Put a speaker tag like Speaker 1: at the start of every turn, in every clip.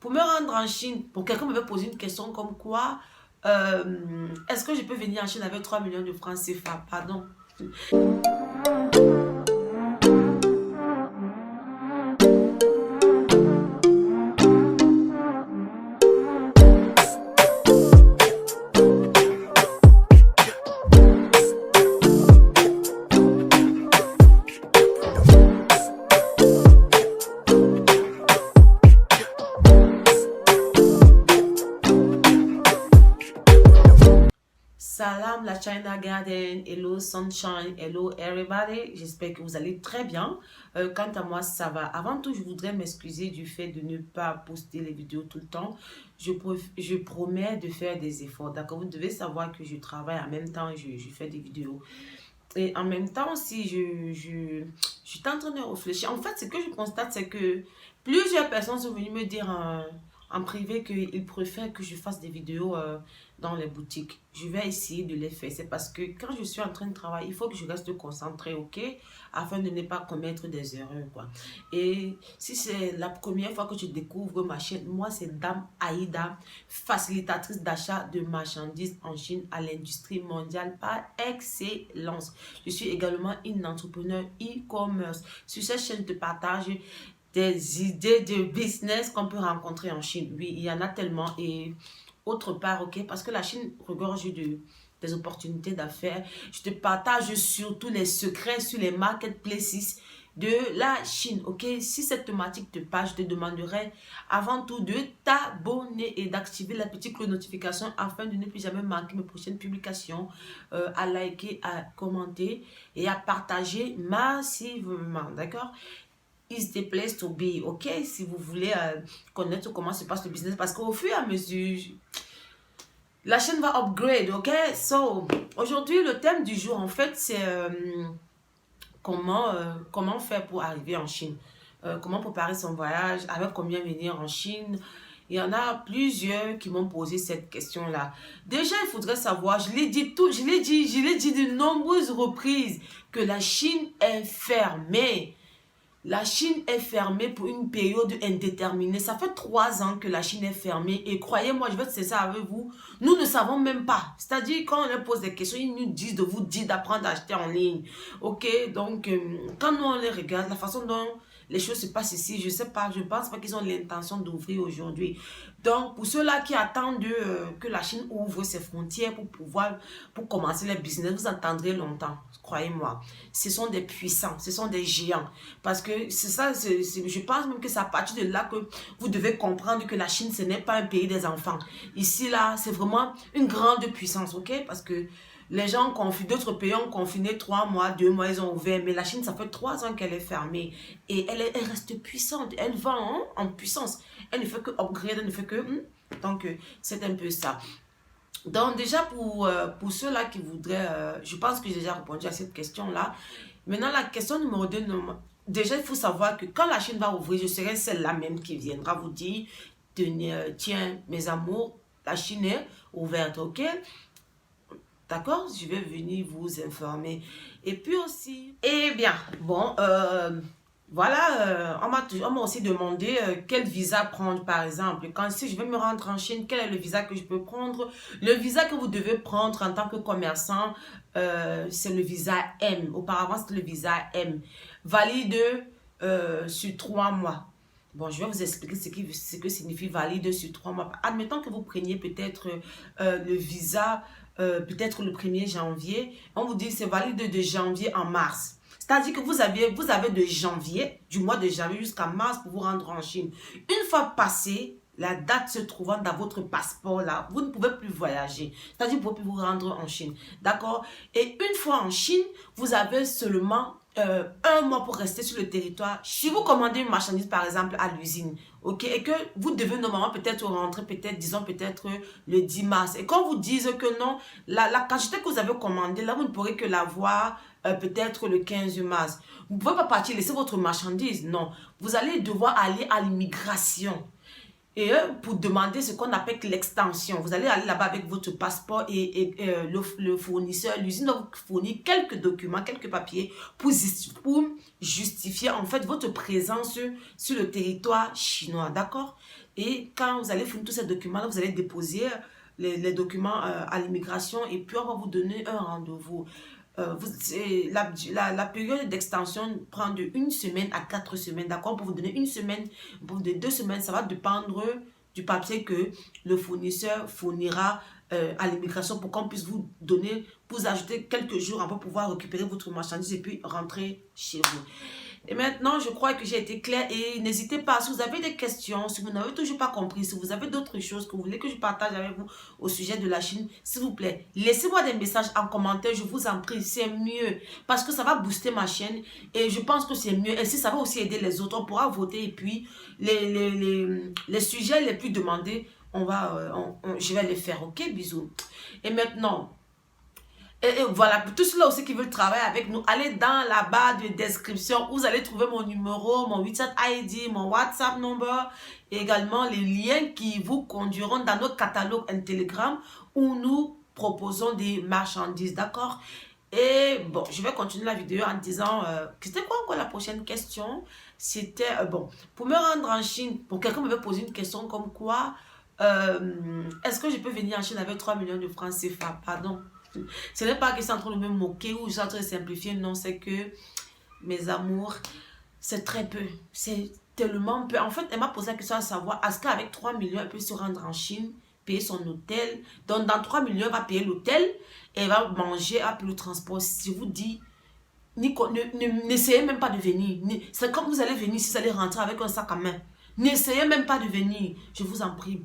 Speaker 1: Pour me rendre en Chine, pour quelqu'un m'avait posé une question comme quoi, est-ce que je peux venir en Chine avec 3 millions de francs CFA? Pardon. Salam la China Garden, hello sunshine, hello everybody, j'espère que vous allez très bien. Quant à moi, ça va. Avant tout, je voudrais m'excuser du fait de ne pas poster les vidéos tout le temps. Je promets de faire des efforts, d'accord? Vous devez savoir que je travaille en même temps, je fais des vidéos. Et en même temps aussi, je suis en train de réfléchir. En fait, ce que je constate, c'est que plusieurs personnes sont venues me dire en privé qu'ils préfèrent que je fasse des vidéos dans les boutiques. Je vais essayer de les faire. C'est parce que quand je suis en train de travailler, il faut que je reste concentrée, ok? Afin de ne pas commettre des erreurs, quoi. Et si c'est la première fois que tu découvres ma chaîne, moi, c'est Dame Aïda, facilitatrice d'achat de marchandises en Chine à l'industrie mondiale par excellence. Je suis également une entrepreneur e-commerce. Sur cette chaîne, je te partage des idées de business qu'on peut rencontrer en Chine. Oui, il y en a tellement. Et autre part, ok, parce que la Chine regorge des opportunités d'affaires. Je te partage surtout les secrets sur les marketplaces de la Chine, ok. Si cette thématique te parle, je te demanderai avant tout de t'abonner et d'activer la petite cloche de notification afin de ne plus jamais manquer mes prochaines publications, à liker, à commenter et à partager massivement, d'accord. Is the place to be, ok, si vous voulez connaître comment se passe le business, parce qu'au fur et à mesure, la chaîne va upgrade, ok. So, aujourd'hui, le thème du jour, en fait, c'est comment faire pour arriver en Chine, comment préparer son voyage, avec combien venir en Chine. Il y en a plusieurs qui m'ont posé cette question-là. Déjà, il faudrait savoir, je l'ai dit de nombreuses reprises, que la Chine est fermée. La Chine est fermée pour une période indéterminée. Ça fait 3 ans que la Chine est fermée. Et croyez-moi, je vais être sincère avec vous, nous ne savons même pas. C'est-à-dire, quand on leur pose des questions, ils nous disent de vous dire d'apprendre à acheter en ligne. Ok, donc, quand nous on les regarde, la façon dont les choses se passent ici, je ne sais pas, je ne pense pas qu'ils ont l'intention d'ouvrir aujourd'hui. Donc, pour ceux-là qui attendent que la Chine ouvre ses frontières pour commencer les business, vous attendrez longtemps, croyez-moi. Ce sont des puissants, ce sont des géants. Parce que c'est ça, je pense même que c'est à partir de là que vous devez comprendre que la Chine, ce n'est pas un pays des enfants. Ici, là, c'est vraiment une grande puissance, ok? Parce que les gens confinent, d'autres pays ont confiné 3 mois, 2 mois, ils ont ouvert. Mais la Chine, ça fait 3 ans qu'elle est fermée. Et elle reste puissante. Elle va en puissance. Elle ne fait que upgrade, elle ne fait que... Donc, c'est un peu ça. Donc, déjà, pour ceux-là qui voudraient... je pense que j'ai déjà répondu à cette question-là. Maintenant, la question numéro 2... Déjà, il faut savoir que quand la Chine va ouvrir, je serai celle-là même qui viendra vous dire, tiens, mes amours, la Chine est ouverte, ok? D'accord? Je vais venir vous informer. Et puis aussi, eh bien, bon, voilà, on m'a aussi demandé quel visa prendre, par exemple. Si je veux me rendre en Chine, quel est le visa que je peux prendre? Le visa que vous devez prendre en tant que commerçant, c'est le visa M. Auparavant, c'était le visa M. Valide sur 3 mois. Bon, je vais vous expliquer ce que signifie valide sur 3 mois. Admettons que vous preniez peut-être le visa, peut-être le 1er janvier. On vous dit c'est valide de janvier en mars. C'est-à-dire que vous avez de janvier, du mois de janvier jusqu'à mars pour vous rendre en Chine. Une fois passé, la date se trouvant dans votre passeport là, vous ne pouvez plus voyager. C'est-à-dire que vous ne pouvez plus vous rendre en Chine. D'accord? Et une fois en Chine, vous avez seulement 1 mois pour rester sur le territoire. Si vous commandez une marchandise par exemple à l'usine, ok, et que vous devez normalement peut-être rentrer, disons peut-être le 10 mars, et qu'on vous dise que non, la quantité que vous avez commandée, là vous ne pourrez que l'avoir peut-être le 15 mars. Vous ne pouvez pas partir, laisser votre marchandise, non. Vous allez devoir aller à l'immigration. Et pour demander ce qu'on appelle l'extension, vous allez aller là-bas avec votre passeport et le fournisseur, l'usine va vous fournir quelques documents, quelques papiers pour justifier en fait votre présence sur le territoire chinois, d'accord? Et quand vous allez fournir tous ces documents-là, vous allez déposer les documents à l'immigration et puis on va vous donner un rendez-vous. La période d'extension prend de 1 semaine à 4 semaines, d'accord? On peut vous donner 1 semaine, pour de 2 semaines, ça va dépendre du papier que le fournisseur fournira à l'immigration pour qu'on puisse vous donner, vous ajouter quelques jours avant pouvoir récupérer votre marchandise et puis rentrer chez vous. Et maintenant, je crois que j'ai été claire et n'hésitez pas, si vous avez des questions, si vous n'avez toujours pas compris, si vous avez d'autres choses que vous voulez que je partage avec vous au sujet de la Chine, s'il vous plaît, laissez-moi des messages en commentaire, je vous en prie, c'est mieux parce que ça va booster ma chaîne et je pense que c'est mieux et si ça va aussi aider les autres, on pourra voter et puis les sujets les plus demandés, je vais les faire, ok, bisous. Et maintenant... Et voilà, pour tous ceux-là aussi qui veulent travailler avec nous, allez dans la barre de description où vous allez trouver mon numéro, mon WeChat ID, mon WhatsApp number, et également les liens qui vous conduiront dans notre catalogue en Telegram où nous proposons des marchandises, d'accord? Et bon, je vais continuer la vidéo en disant, c'était quoi encore la prochaine question? C'était, bon, pour me rendre en Chine, pour quelqu'un m'avait posé une question comme quoi, est-ce que je peux venir en Chine avec 3 millions de francs CFA? Pardon. Ce n'est pas que c'est en train de me moquer ou je suis en train de simplifier, non, c'est que, mes amours, c'est très peu. C'est tellement peu. En fait, elle m'a posé la question à savoir, est-ce qu'avec 3 millions, elle peut se rendre en Chine, payer son hôtel? Donc, dans 3 millions, elle va payer l'hôtel et elle va manger, elle payer le transport. Si je vous dis, n'essayez même pas de venir. C'est comme vous allez venir si vous allez rentrer avec un sac à main. N'essayez même pas de venir, je vous en prie.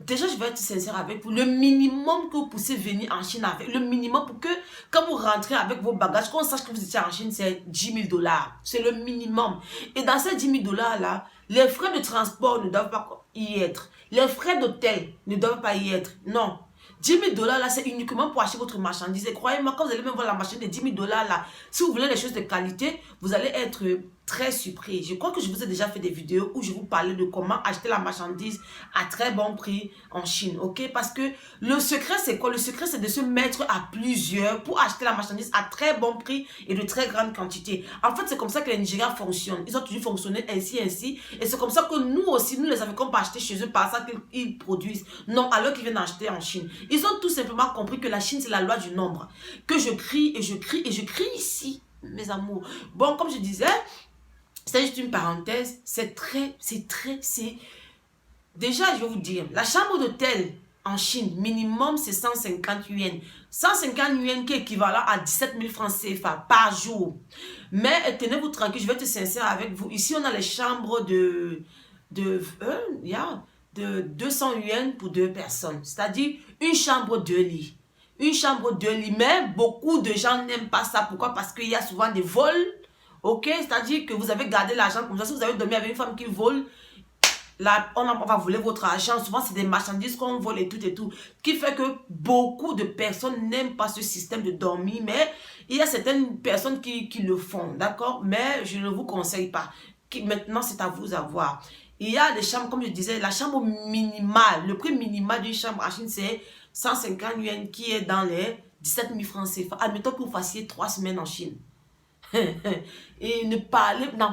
Speaker 1: Déjà, je vais être sincère avec vous. Le minimum que vous puissiez venir en Chine avec, le minimum pour que quand vous rentrez avec vos bagages, qu'on sache que vous étiez en Chine, c'est 10 000 $. C'est le minimum. Et dans ces 10 000 $ là, les frais de transport ne doivent pas y être. Les frais d'hôtel ne doivent pas y être. Non. 10 000 $ là, c'est uniquement pour acheter votre marchandise. Et croyez-moi, quand vous allez même voir la marchandise de 10 000 $ là, si vous voulez des choses de qualité, vous allez être très surpris. Je crois que je vous ai déjà fait des vidéos où je vous parlais de comment acheter la marchandise à très bon prix en Chine, ok? Parce que le secret, c'est quoi? Le secret, c'est de se mettre à plusieurs pour acheter la marchandise à très bon prix et de très grande quantité. En fait, c'est comme ça que les Nigériens fonctionnent. Ils ont toujours fonctionné ainsi. Et c'est comme ça que nous aussi, nous les Africains, on peut acheter chez eux par ça qu'ils produisent. Non, alors qu'ils viennent acheter en Chine. Ils ont tout simplement compris que la Chine, c'est la loi du nombre. Que je crie et je crie et je crie ici, mes amours. Bon, comme je disais, c'est juste une parenthèse, Déjà, je vais vous dire, la chambre d'hôtel en Chine, minimum, c'est 150 yuan. 150 yuan qui est équivalent à 17 000 francs CFA par jour. Mais tenez-vous tranquille, je vais être sincère avec vous. Ici, on a les chambres de 200 yuan pour 2 personnes. C'est-à-dire une chambre 2 lits. Une chambre 2 lits. Mais beaucoup de gens n'aiment pas ça. Pourquoi? Parce qu'il y a souvent des vols. Ok, c'est-à-dire que vous avez gardé l'argent comme ça. Si vous avez dormi avec une femme qui vole, là, on va voler votre argent. Souvent, c'est des marchandises qu'on vole et tout et tout. Qui fait que beaucoup de personnes n'aiment pas ce système de dormir. Mais il y a certaines personnes qui le font, d'accord? Mais je ne vous conseille pas. Maintenant, c'est à vous à voir. Il y a des chambres, comme je disais, la chambre minimale. Le prix minimal d'une chambre en Chine, c'est 150 yuan qui est dans les 17 000 francs CFA. Admettons que vous fassiez 3 semaines en Chine. Et n'en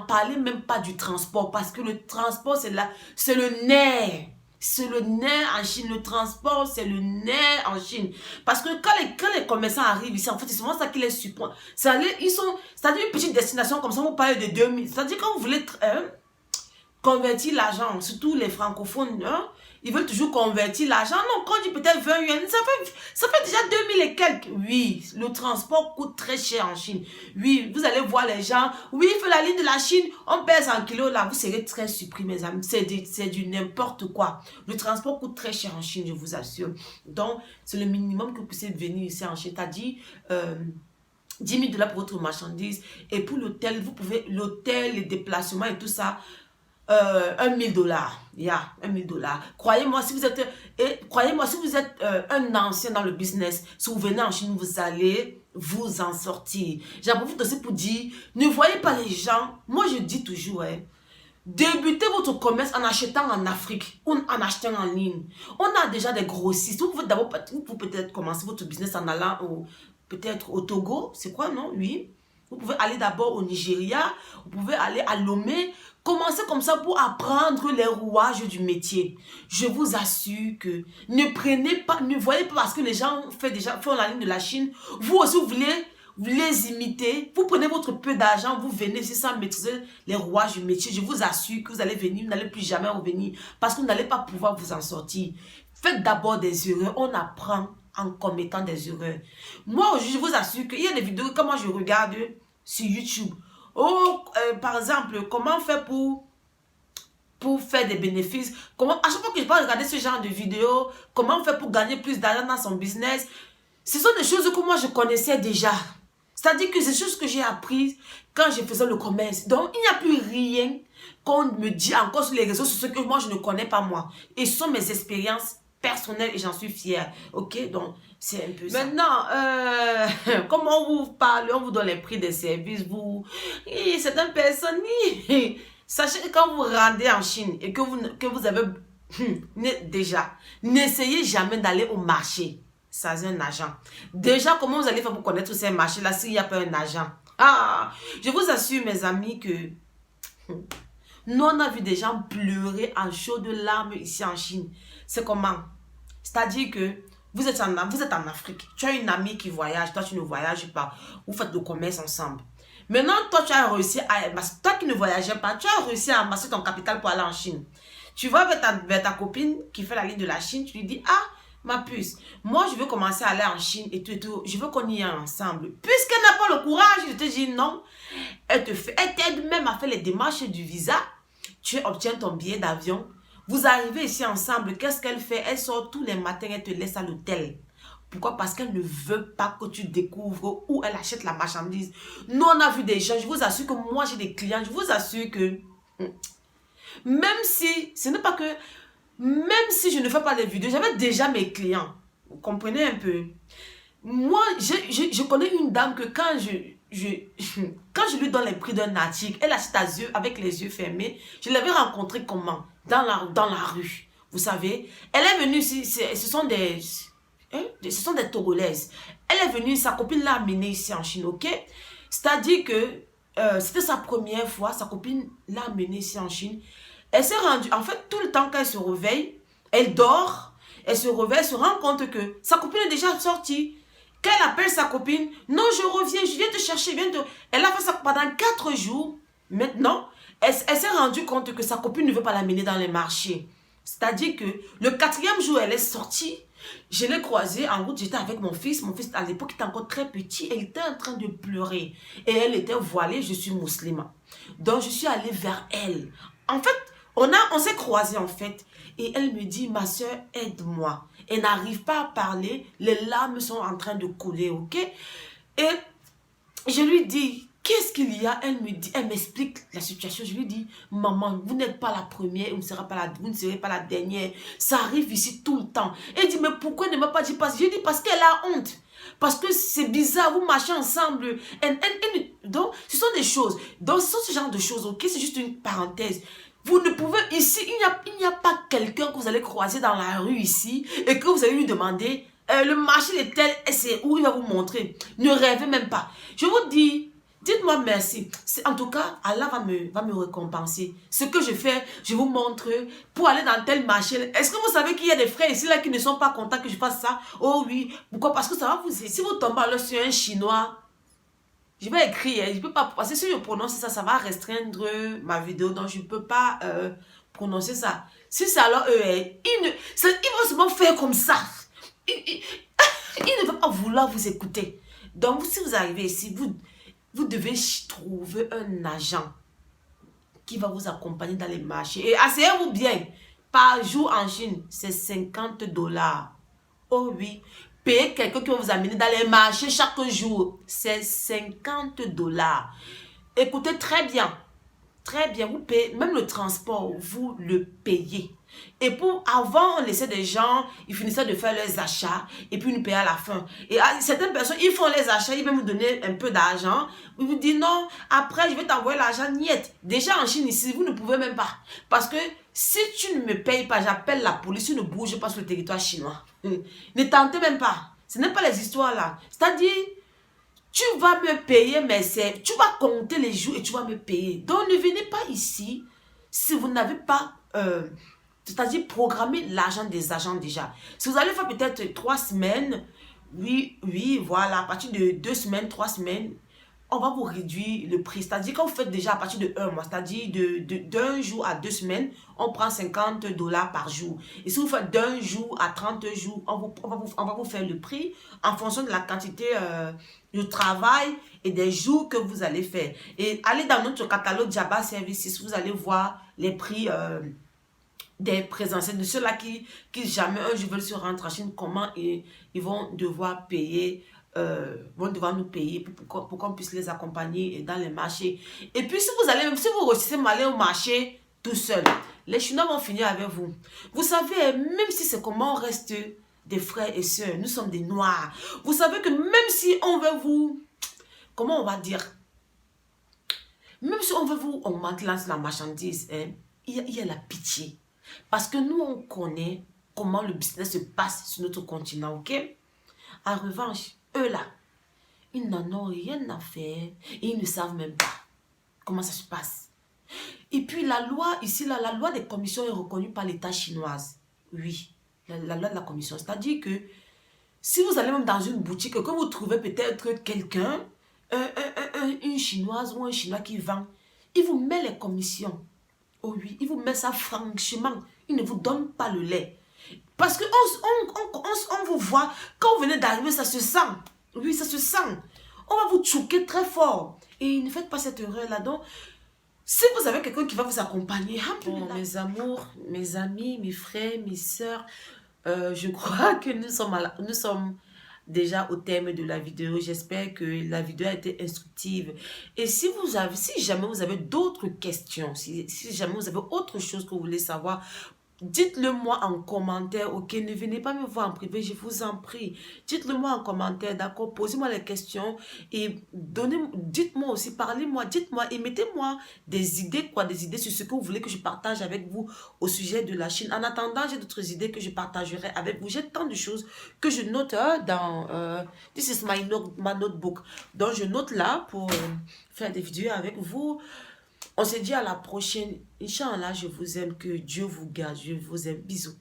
Speaker 1: parlez même pas du transport parce que le transport c'est le nerf. C'est le nerf en Chine. Le transport, c'est le nerf en Chine. Parce que quand les commerçants arrivent ici, en fait, c'est souvent ça qui les surprend. C'est-à-dire une petite destination comme ça, vous parlez de 2000. C'est-à-dire quand vous voulez convertir l'argent, surtout les francophones, hein, ils veulent toujours convertir l'argent. Non, quand on dit peut-être 20 yuan, ça fait déjà 2000 et quelques. Oui, le transport coûte très cher en Chine. Oui, vous allez voir les gens. Oui, il fait la ligne de la Chine. On pèse en kilos là. Vous serez très surpris, mes amis. C'est du n'importe quoi. Le transport coûte très cher en Chine, je vous assure. Donc, c'est le minimum que vous puissiez venir ici en Chine. C'est-à-dire 10 000 $ pour votre marchandise. Et pour l'hôtel, vous pouvez, l'hôtel, les déplacements et tout ça, 1 000 $. Il y a 1 000 $. Croyez-moi, si vous êtes un ancien dans le business, si vous venez en Chine, vous allez vous en sortir. J'en profite aussi pour dire, ne voyez pas les gens. Moi, je dis toujours, débutez votre commerce en achetant en Afrique ou en achetant en ligne. On a déjà des grossistes. Vous pouvez peut-être commencer votre business en allant peut-être au Togo. C'est quoi, non? Oui. Vous pouvez aller d'abord au Nigeria, vous pouvez aller à Lomé. Commencez comme ça pour apprendre les rouages du métier. Je vous assure que ne prenez pas, ne voyez pas parce que les gens font la ligne de la Chine. Vous aussi, vous les imiter. Vous prenez votre peu d'argent, vous venez, c'est ça, maîtriser les rouages du métier. Je vous assure que vous allez venir, vous n'allez plus jamais revenir parce que vous n'allez pas pouvoir vous en sortir. Faites d'abord des erreurs. On apprend en commettant des erreurs. Moi, je vous assure qu'il y a des vidéos que moi je regarde sur YouTube. Oh, par exemple, comment faire pour faire des bénéfices. À chaque fois que je peux regarder ce genre de vidéos, comment faire pour gagner plus d'argent dans son business. Ce sont des choses que moi je connaissais déjà. C'est-à-dire que c'est des choses que j'ai apprises quand je faisais le commerce. Donc, il n'y a plus rien qu'on me dit encore sur les réseaux sociaux que moi je ne connais pas moi. Et ce sont mes expériences personnelles et j'en suis fière. Ok, donc c'est un peu ça. Maintenant, comment on vous parle, on vous donne les prix des services, certaines personnes, sachez que quand vous rendez en Chine et que vous avez déjà, n'essayez jamais d'aller au marché. Ça, c'est un agent. Déjà, comment vous allez faire pour connaître ces marchés-là s'il n'y a pas un agent? Ah, je vous assure, mes amis, que nous, on a vu des gens pleurer en chaudes larmes ici en Chine. C'est comment? C'est-à-dire que vous êtes en Afrique. Tu as une amie qui voyage, toi, tu ne voyages pas. Vous faites le commerce ensemble. Maintenant, toi, tu as réussi à... Toi qui ne voyageais pas, tu as réussi à amasser ton capital pour aller en Chine. Tu vas vers ta copine qui fait la ligne de la Chine, tu lui dis, ah, ma puce, moi, je veux commencer à aller en Chine et tout et tout. Je veux qu'on y aille ensemble. Puisqu'elle n'a pas le courage de te dire non, elle t'aide même à faire les démarches du visa. Tu obtiens ton billet d'avion. Vous arrivez ici ensemble. Qu'est-ce qu'elle fait? Elle sort tous les matins, elle te laisse à l'hôtel. Pourquoi? Parce qu'elle ne veut pas que tu découvres où elle achète la marchandise. Nous, on a vu des gens. Je vous assure que moi, j'ai des clients. Je vous assure que même si, ce n'est pas que... Même si je ne fais pas les vidéos, j'avais déjà mes clients. Vous comprenez un peu? Moi, je connais une dame que quand quand je lui donne les prix d'un article, elle achète avec les yeux fermés. Je l'avais rencontrée comment? Dans la rue. Vous savez, elle est venue ici, ce sont des Togolaises. Elle est venue, sa copine l'a amenée ici en Chine, ok? C'est-à-dire que c'était sa première fois, sa copine l'a amenée ici en Chine. Elle s'est rendue, en fait, tout le temps qu'elle se réveille, elle dort, elle se réveille, elle se rend compte que sa copine est déjà sortie. Quand elle appelle sa copine, non, je reviens, je viens te chercher, Elle a fait ça pendant 4 jours. Maintenant, elle s'est rendue compte que sa copine ne veut pas l'amener dans les marchés. C'est-à-dire que le 4e jour, elle est sortie. Je l'ai croisée en route, j'étais avec mon fils. Mon fils, à l'époque, était encore très petit. Elle était en train de pleurer. Et elle était voilée, je suis musulmane. Donc, je suis allée vers elle. En fait, on s'est croisés en fait. Et elle me dit, ma soeur, aide-moi. Elle n'arrive pas à parler. Les larmes sont en train de couler, ok? Et je lui dis, qu'est-ce qu'il y a? Elle m'explique la situation. Je lui dis, maman, vous n'êtes pas la première, vous ne serez pas la dernière. Ça arrive ici tout le temps. Elle dit, mais pourquoi elle ne m'a pas dit pas? Je lui dis, parce qu'elle a honte. Parce que c'est bizarre, vous marchez ensemble. Donc, ce sont des choses. Donc, ce sont ce genre de choses, ok? C'est juste une parenthèse. Vous ne pouvez, ici, il n'y a pas quelqu'un que vous allez croiser dans la rue ici et que vous allez lui demander, le marché est tel, c'est où il va vous montrer. Ne rêvez même pas. Je vous dis, dites-moi merci. En tout cas, Allah va me récompenser. Ce que je fais, je vous montre pour aller dans tel marché. Est-ce que vous savez qu'il y a des frères ici là qui ne sont pas contents que je fasse ça? Oh oui. Pourquoi? Parce que ça va vous aider. Si vous tombez alors sur un Chinois, je vais écrire, je ne peux pas, parce que si je prononce ça, ça va restreindre ma vidéo, donc je ne peux pas prononcer ça. Si c'est alors eux, ils vont seulement faire comme ça. Ils ne vont pas vouloir vous écouter. Donc, si vous arrivez ici, vous devez trouver un agent qui va vous accompagner dans les marchés. Et asseyez-vous bien, par jour en Chine, c'est 50 $. Oh oui. Payer quelqu'un qui va vous amener dans les marchés chaque jour, c'est 50 $. Écoutez très bien, vous payez, même le transport, vous le payez. Et avant, on laissait des gens, ils finissaient de faire leurs achats et puis ils nous payaient à la fin. Et certaines personnes, ils font les achats, ils vont vous donner un peu d'argent. Ils vous disent non, après je vais t'envoyer l'argent, niet. Déjà en Chine ici, vous ne pouvez même pas. Parce que si tu ne me payes pas, j'appelle la police, tu ne bouges pas sur le territoire chinois. Ne tentez même pas. Ce n'est pas les histoires là. C'est-à-dire, tu vas me payer, mais tu vas compter les jours et tu vas me payer. Donc, ne venez pas ici si vous n'avez pas, c'est-à-dire programmer l'argent des agents déjà. Si vous allez faire peut-être 3 semaines, oui, voilà, à partir de 2 semaines, 3 semaines, on va vous réduire le prix. C'est-à-dire quand vous faites déjà à partir de 1 mois, c'est-à-dire d'un jour à 2 semaines, on prend $50 par jour. Et si vous faites d'un jour à 30 jours, on va vous faire le prix en fonction de la quantité de travail et des jours que vous allez faire. Et allez dans notre catalogue Jabba Services, vous allez voir les prix des présentiels, de ceux-là qui jamais un jour veulent se rendre en Chine, comment ils vont devoir payer, vont devoir nous payer pour qu'on puisse les accompagner dans les marchés. Et puis si vous réussissez à aller au marché tout seul, les Chinois vont finir avec vous. Vous savez, même si c'est comment on reste des frères et sœurs, nous sommes des Noirs. Vous savez que même si on veut vous, comment on va dire, même si on veut vous augmenter la marchandise, hein, il y a la pitié. Parce que nous, on connaît comment le business se passe sur notre continent, ok? En revanche, eux là, ils n'en ont rien à faire et ils ne savent même pas comment ça se passe. Et puis la loi, ici, là, la loi des commissions est reconnue par l'État chinoise. Oui, la loi de la commission. C'est-à-dire que si vous allez même dans une boutique et que vous trouvez peut-être quelqu'un, une chinoise ou un chinois qui vend, il vous met les commissions. Oh oui, il vous met ça franchement. Il ne vous donne pas le lait. Parce que on vous voit, quand vous venez d'arriver, ça se sent. Oui, ça se sent. On va vous choquer très fort. Et ne faites pas cette erreur-là. Donc, si vous avez quelqu'un qui va vous accompagner, bon, mes amours, mes amis, mes frères, mes soeurs, je crois que nous sommes déjà au terme de la vidéo. J'espère que la vidéo a été instructive. Et si jamais vous avez d'autres questions, si jamais vous avez autre chose que vous voulez savoir, dites-le moi en commentaire, ok? Ne venez pas me voir en privé, je vous en prie. Dites-le moi en commentaire, d'accord? Posez-moi les questions et dites-moi aussi, parlez-moi, dites-moi et mettez-moi des idées, des idées sur ce que vous voulez que je partage avec vous au sujet de la Chine. En attendant, j'ai d'autres idées que je partagerai avec vous. J'ai tant de choses que je note dans... this is my notebook. Donc, je note là pour faire des vidéos avec vous. On se dit à la prochaine. Inch'Allah, je vous aime. Que Dieu vous garde. Je vous aime. Bisous.